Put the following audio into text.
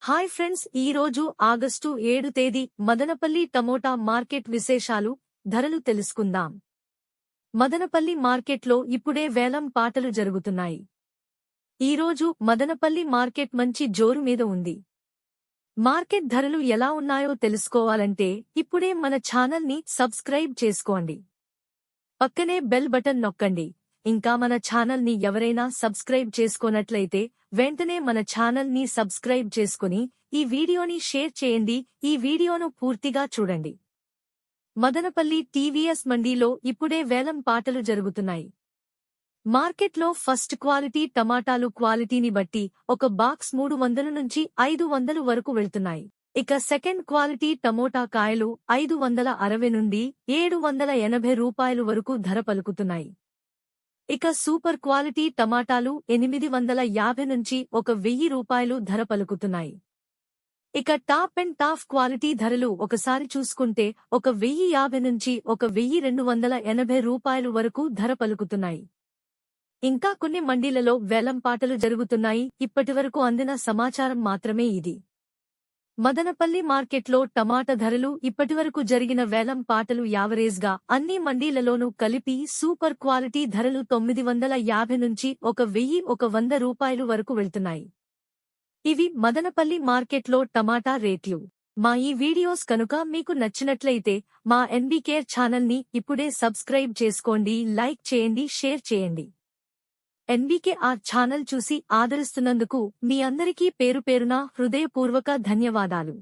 Hi friends, ఈ రోజు August 7 తేదీ మదనపల్లి టమోటా మార్కెట్ విశేషాలు, ధరలు తెలుసుకుందాం. మదనపల్లి మార్కెట్లో ఇప్పుడే వేలం పాటలు జరుగుతున్నాయి. ఈరోజు మదనపల్లి మార్కెట్ మంచి జోరు మీద ఉంది. మార్కెట్ ధరలు ఎలా ఉన్నాయో తెలుసుకోవాలంటే ఇప్పుడే మన ఛానల్ని సబ్స్క్రైబ్ చేసుకోండి. పక్కనే బెల్ బటన్ నొక్కండి. ఇంకా మన ఛానల్ని ఎవరైనా సబ్స్క్రైబ్ చేసుకోనట్లయితే వెంటనే మన ఛానల్ని సబ్స్క్రైబ్ చేసుకుని ఈ వీడియోని షేర్ చేయండి. ఈ వీడియోను పూర్తిగా చూడండి. మదనపల్లి టీవీఎస్ మండీలో ఇప్పుడే వేలం పాటలు జరుగుతున్నాయి. మార్కెట్లో ఫస్ట్ క్వాలిటీ టమాటాలు క్వాలిటీని బట్టి ఒక బాక్స్ 300 నుంచి 500 వరకు వెళ్తున్నాయి. ఇక సెకండ్ క్వాలిటీ టమోటా కాయలు 560 నుండి 780 రూపాయలు వరకు ధర పలుకుతున్నాయి. ఇక సూపర్ క్వాలిటీ టమాటాలు 850 నుంచి 1000 రూపాయలు ధర పలుకుతున్నాయి. ఇక టాప్ అండ్ టాప్ క్వాలిటీ ధరలు ఒకసారి చూసుకుంటే 1050 నుంచి 1280 రూపాయలు వరకు ధర పలుకుతున్నాయి. ఇంకా కొన్ని మండీలలో వేలం పాటలు జరుగుతున్నాయి. ఇప్పటివరకు అందిన సమాచారం మాత్రమే ఇది. మదనపల్లి మార్కెట్లో టమాటా ధరలు ఇప్పటివరకు జరిగిన వేలం పాటలు యావరేజ్గా అన్ని మండీలలోనూ కలిపి సూపర్ క్వాలిటీ ధరలు 950 నుంచి 1100 రూపాయలు వరకు వెళ్తున్నాయి. ఇవి మదనపల్లి మార్కెట్లో టమాటా రేట్లు. మా ఈ వీడియోస్ కనుక మీకు నచ్చినట్లయితే మా ఎన్బీకేర్ ఛానల్ని ఇప్పుడే సబ్స్క్రైబ్ చేసుకోండి, లైక్ చేయండి, షేర్ చేయండి. ఎన్బీకేఆర్ ఛానల్ చూసి ఆదరిస్తున్నందుకు మీ అందరికీ పేరుపేరున హృదయపూర్వక ధన్యవాదాలు.